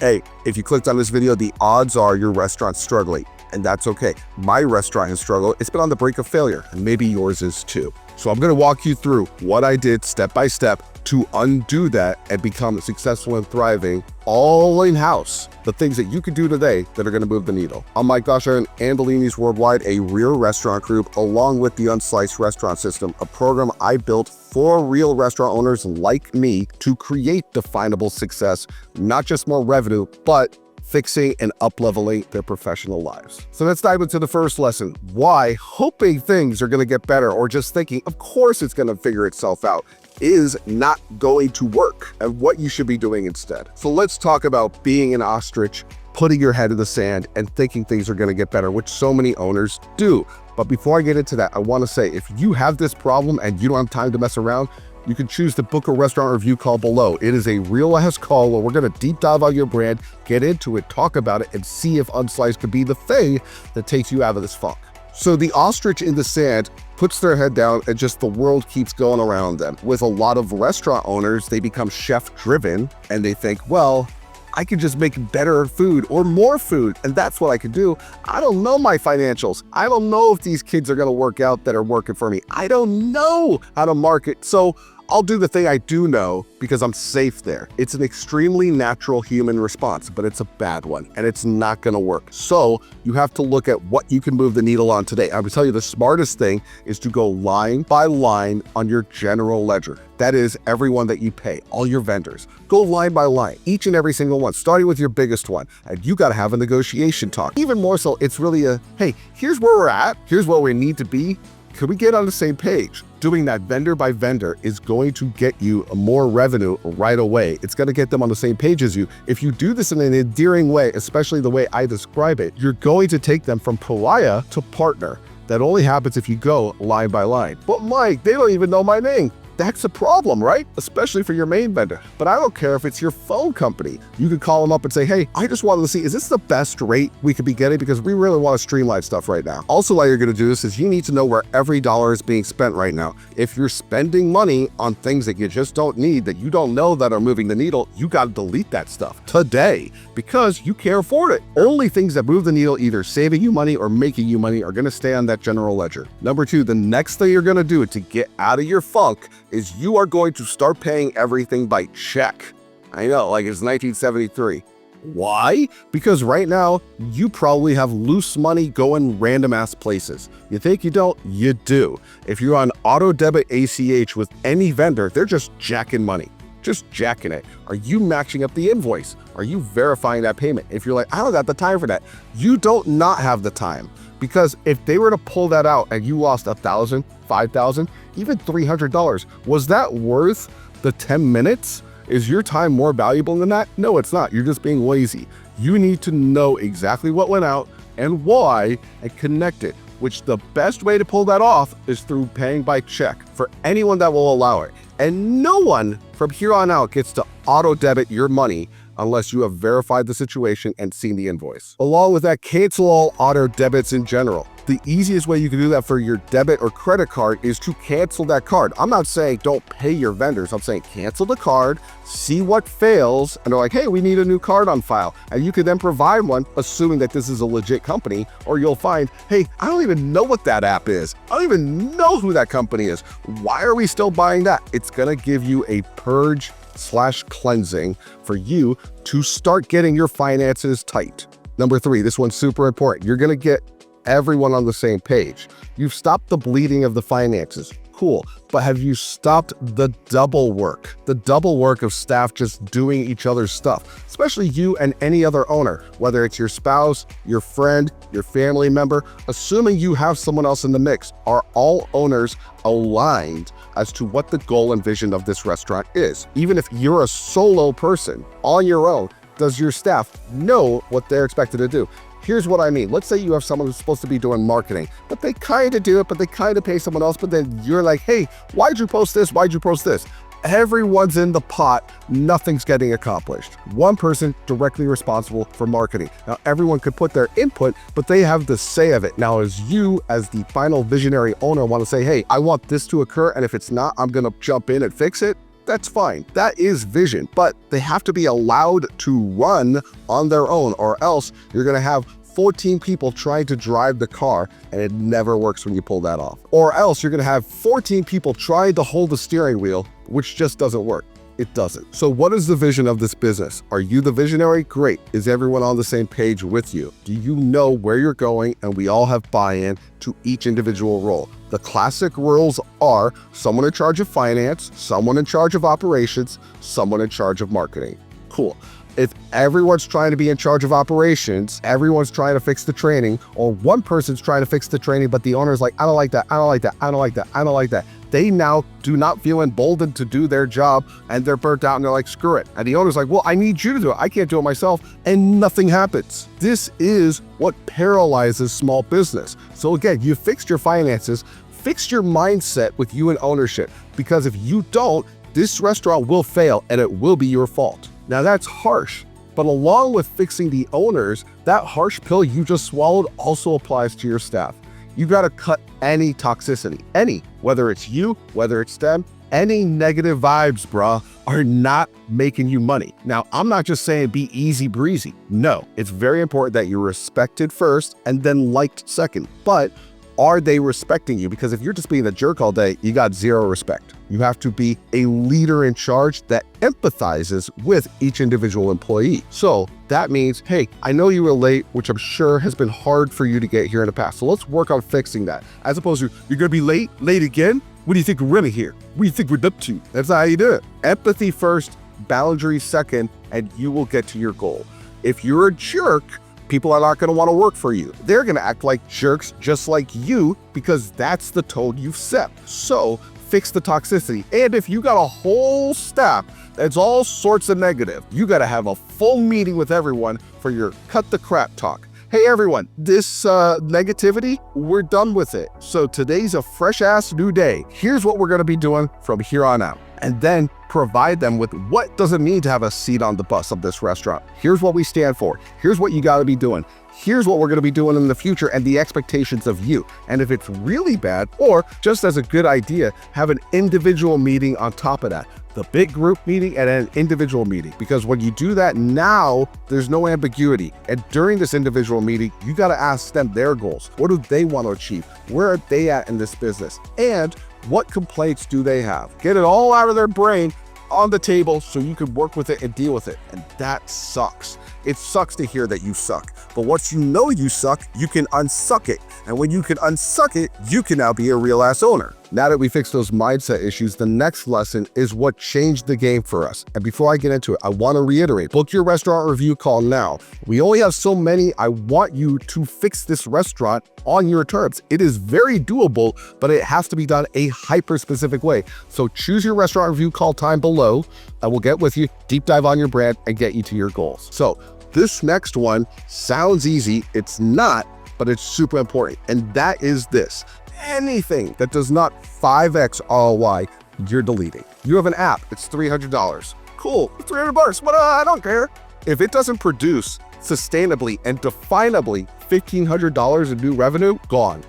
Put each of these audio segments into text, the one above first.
Hey, if you clicked on this video, the odds are your restaurant's struggling, and that's okay. My restaurant has struggled. It's been on the brink of failure, and maybe yours is too. So I'm gonna walk you through what I did step by step to undo that and become successful and thriving all in-house. The things that you can do today that are gonna move the needle. I'm Mike Gosher, Andolini's Worldwide, a real restaurant group, along with the Unsliced Restaurant System, a program I built for real restaurant owners like me to create definable success, not just more revenue, but fixing and up-leveling their professional lives. So let's dive into the first lesson. Why hoping things are gonna get better or just thinking, of course it's gonna figure itself out, is not going to work, and what you should be doing instead. So let's talk about being an ostrich, putting your head in the sand and thinking things are gonna get better, which so many owners do. But before I get into that, I wanna say, if you have this problem and you don't have time to mess around, you can choose to book a restaurant review call below. It is a real-ass call where we're gonna deep dive on your brand, get into it, talk about it, and see if Unsliced could be the thing that takes you out of this funk. So the ostrich in the sand puts their head down and just the world keeps going around them. With a lot of restaurant owners, they become chef-driven and they think, well, I could just make better food or more food, and that's what I could do. I don't know my financials. I don't know if these kids are gonna work out that are working for me. I don't know how to market. So I'll do the thing I do know because I'm safe there. It's an extremely natural human response, but it's a bad one and it's not gonna work. So you have to look at what you can move the needle on today. I would tell you the smartest thing is to go line by line on your general ledger. That is everyone that you pay, all your vendors. Go line by line, each and every single one, starting with your biggest one. And you gotta have a negotiation talk. Even more so, it's really a, hey, here's where we're at, here's where we need to be. Could we get on the same page? Doing that vendor by vendor is going to get you more revenue right away. It's going to get them on the same page as you. If you do this in an endearing way, especially the way I describe it, you're going to take them from pariah to partner. That only happens if you go line by line. But Mike, they don't even know my name. That's a problem, right? Especially for your main vendor. But I don't care if it's your phone company. You could call them up and say, hey, I just wanted to see, is this the best rate we could be getting? Because we really want to streamline stuff right now. Also, why you're going to do this is you need to know where every dollar is being spent right now. If you're spending money on things that you just don't need, that you don't know that are moving the needle, you got to delete that stuff today because you can't afford it. Only things that move the needle, either saving you money or making you money, are going to stay on that general ledger. Number two, the next thing you're going to do to get out of your funk is you are going to start paying everything by check. I know, like it's 1973. Why? Because right now, you probably have loose money going random ass places. You think you don't? You do. If you're on auto debit ACH with any vendor, they're just jacking money. Just jacking it. Are you matching up the invoice? Are you verifying that payment? If you're like, I don't got the time for that, you don't not have the time. Because if they were to pull that out and you lost $1,000, $5,000, even $300, was that worth the 10 minutes? Is your time more valuable than that? No, it's not. You're just being lazy. You need to know exactly what went out and why and connect it, which the best way to pull that off is through paying by check for anyone that will allow it. And no one from here on out gets to auto debit your money unless you have verified the situation and seen the invoice. Along with that, cancel all auto debits in general. The easiest way you can do that for your debit or credit card is to cancel that card. I'm not saying don't pay your vendors. I'm saying cancel the card, see what fails, and they're like, hey, we need a new card on file. And you can then provide one, assuming that this is a legit company, or you'll find, hey, I don't even know what that app is. I don't even know who that company is. Why are we still buying that? It's gonna give you a purge/cleansing for you to start getting your finances tight. Number three, this one's super important. You're gonna get everyone on the same page. You've stopped the bleeding of the finances. Cool. But have you stopped the double work? The double work of staff just doing each other's stuff, especially you and any other owner, whether it's your spouse, your friend, your family member, assuming you have someone else in the mix. Are all owners aligned as to what the goal and vision of this restaurant is? Even if you're a solo person on your own, does your staff know what they're expected to do? Here's what I mean. Let's say you have someone who's supposed to be doing marketing, but they kind of do it, but they kind of pay someone else. But then you're like, hey, why'd you post this? Why'd you post this? Everyone's in the pot. Nothing's getting accomplished. One person directly responsible for marketing. Now, everyone could put their input, but they have the say of it. Now, as you, as the final visionary owner, want to say, hey, I want this to occur, and if it's not, I'm going to jump in and fix it. That's fine. That is vision, but they have to be allowed to run on their own, or else you're gonna have 14 people trying to drive the car and it never works when you pull that off. Or else you're gonna have 14 people trying to hold the steering wheel, which just doesn't work. It doesn't. So what is the vision of this business? Are you the visionary? Great. Is everyone on the same page with you? Do you know where you're going? And we all have buy-in to each individual role. The classic rules are someone in charge of finance, someone in charge of operations, someone in charge of marketing. Cool. If everyone's trying to be in charge of operations, everyone's trying to fix the training, or one person's trying to fix the training, but the owner's like, I don't like that, I don't like that, I don't like that, I don't like that. They now do not feel emboldened to do their job, and they're burnt out and they're like, screw it. And the owner's like, well, I need you to do it. I can't do it myself. And nothing happens. This is what paralyzes small business. So again, you fixed your finances, fix your mindset with you and ownership, because if you don't, this restaurant will fail and it will be your fault. Now that's harsh, but along with fixing the owners, that harsh pill you just swallowed also applies to your staff. You gotta cut any toxicity, whether it's you, whether it's them, any negative vibes, bruh, are not making you money. Now, I'm not just saying be easy breezy. No, it's very important that you're respected first and then liked second, but are they respecting you? Because if you're just being a jerk all day, you got zero respect. You have to be a leader in charge that empathizes with each individual employee. So that means, hey, I know you were late, which I'm sure has been hard for you to get here in the past. So let's work on fixing that. As opposed to, you're gonna be late again? What do you think we're really here? What do you think we're up to? That's not how you do it. Empathy first, boundaries second, and you will get to your goal. If you're a jerk, people are not going to want to work for you. They're going to act like jerks just like you, because that's the tone you've set. So fix the toxicity. And if you got a whole staff that's all sorts of negative, you got to have a full meeting with everyone for your cut the crap talk. Hey everyone, this negativity, we're done with it. So today's a fresh ass new day. Here's what we're going to be doing from here on out. And then provide them with what does it mean to have a seat on the bus of this restaurant. Here's what we stand for. Here's what you got to be doing. Here's what we're going to be doing in the future and the expectations of you. And if it's really bad, or just as a good idea, have an individual meeting on top of that. The big group meeting and an individual meeting. Because when you do that now, there's no ambiguity. And during this individual meeting, you got to ask them their goals. What do they want to achieve? Where are they at in this business? And what complaints do they have? Get it all out of their brain on the table so you can work with it and deal with it. And that sucks. It sucks to hear that you suck. But once you know you suck, you can unsuck it. And when you can unsuck it, you can now be a real ass owner. Now that we fixed those mindset issues, the next lesson is what changed the game for us. And before I get into it, I want to reiterate, book your restaurant review call now. We only have so many. I want you to fix this restaurant on your terms. It is very doable, but it has to be done a hyper-specific way. So choose your restaurant review call time below. I will get with you, deep dive on your brand, and get you to your goals. So this next one sounds easy. It's not, but it's super important. And that is this. Anything that does not 5x ROI, you're deleting. You have an app, it's $300. Cool, $300, but I don't care. If it doesn't produce sustainably and definably $1,500 in new revenue, gone.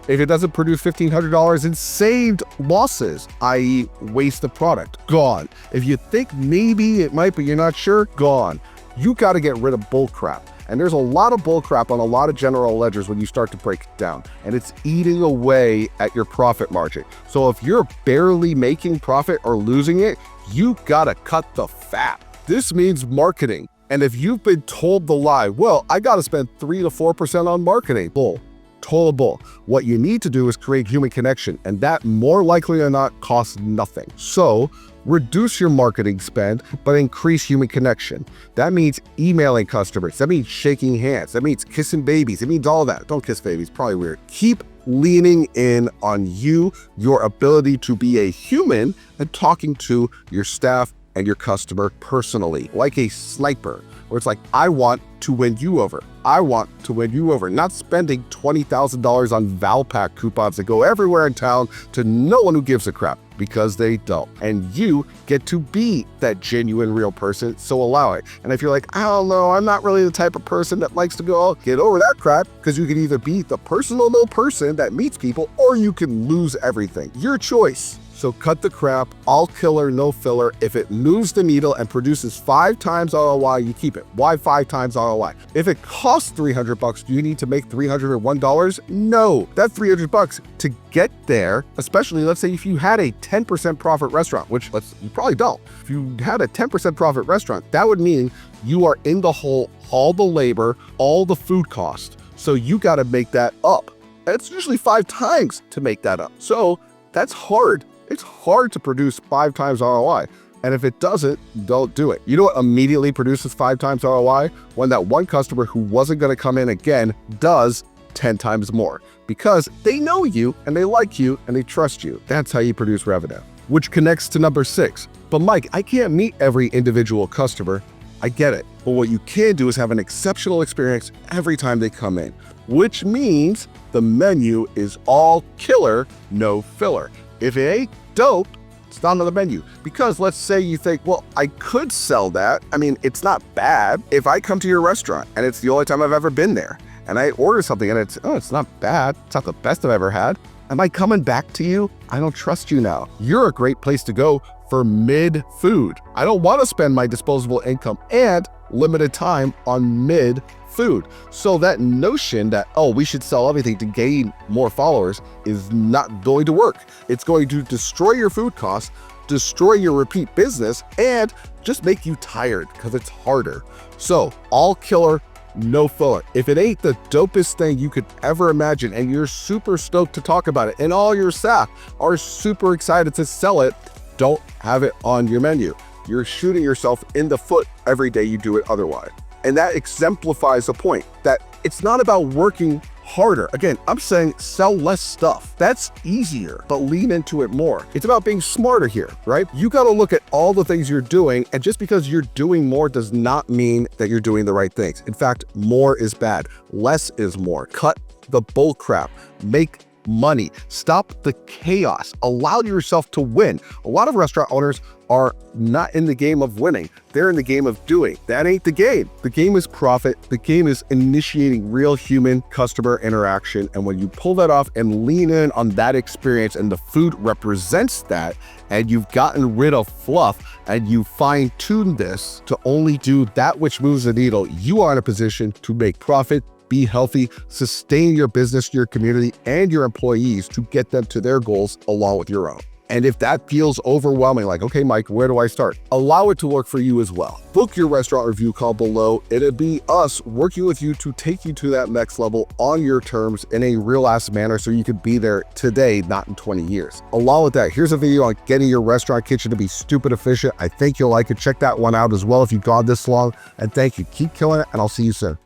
If it doesn't produce $1,500 in saved losses, i.e. waste of product, gone. If you think maybe it might, but you're not sure, gone. You got to get rid of bull crap. And there's a lot of bullcrap on a lot of general ledgers when you start to break it down, and it's eating away at your profit margin. So if you're barely making profit or losing it, you gotta cut the fat. This means marketing. And if you've been told the lie, well, I gotta spend 3 to 4% on marketing, bull. Total bull. What you need to do is create human connection, and that more likely than not costs nothing. So reduce your marketing spend, but increase human connection. That means emailing customers. That means shaking hands. That means kissing babies. It means all that. Don't kiss babies, probably weird. Keep leaning in on you, your ability to be a human, and talking to your staff and your customer personally, like a sniper, where it's like, I want to win you over. I want to win you over. Not spending $20,000 on Valpak coupons that go everywhere in town to no one who gives a crap, because they don't. And you get to be that genuine, real person, so allow it. And if you're like, I don't know, I'm not really the type of person that likes to go, get over that crap, because you can either be the personal no person that meets people, or you can lose everything. Your choice. So cut the crap, all killer, no filler. If it moves the needle and produces 5 times ROI, you keep it. Why 5 times ROI? If it costs $300, do you need to make $301? No, that $300 to get there, especially let's say if you had a 10% profit restaurant, which you probably don't. If you had a 10% profit restaurant, that would mean you are in the hole, all the labor, all the food cost. So you got to make that up. And it's usually 5 times to make that up. So that's hard. It's hard to produce 5 times ROI. And if it doesn't, don't do it. You know what immediately produces 5 times ROI? When that one customer who wasn't going to come in again does 10 times more, because they know you and they like you and they trust you. That's how you produce revenue, which connects to number 6. But Mike, I can't meet every individual customer. I get it. But what you can do is have an exceptional experience every time they come in, which means the menu is all killer, no filler. If it ain't dope, it's not on the menu. Because let's say you think, well, I could sell that. I mean, it's not bad. If I come to your restaurant and it's the only time I've ever been there and I order something and it's not bad. It's not the best I've ever had. Am I coming back to you? I don't trust you now. You're a great place to go for mid food. I don't want to spend my disposable income and limited time on mid food. So that notion that, oh, we should sell everything to gain more followers is not going to work. It's going to destroy your food costs, destroy your repeat business, and just make you tired because it's harder. So all killer, no filler. If it ain't the dopest thing you could ever imagine and you're super stoked to talk about it and all your staff are super excited to sell it, don't have it on your menu. You're shooting yourself in the foot every day you do it otherwise. And that exemplifies the point that it's not about working harder. Again, I'm saying sell less stuff. That's easier, but lean into it more. It's about being smarter here, right? You got to look at all the things you're doing, and just because you're doing more does not mean that you're doing the right things. In fact, more is bad. Less is more. Cut the bull crap. Make money. Stop the chaos. Allow yourself to win. A lot of restaurant owners are not in the game of winning. They're in the game of doing. That ain't the game. The game is profit. The game is initiating real human customer interaction. And when you pull that off and lean in on that experience and the food represents that, and you've gotten rid of fluff and you fine-tune this to only do that which moves the needle, you are in a position to make profit, be healthy, sustain your business, your community, and your employees to get them to their goals along with your own. And if that feels overwhelming, like, okay, Mike, where do I start? Allow it to work for you as well. Book your restaurant review call below. It'll be us working with you to take you to that next level on your terms in a real-ass manner so you can be there today, not in 20 years. Along with that, here's a video on getting your restaurant kitchen to be stupid efficient. I think you'll like it. Check that one out as well if you've gone this long. And thank you. Keep killing it, and I'll see you soon.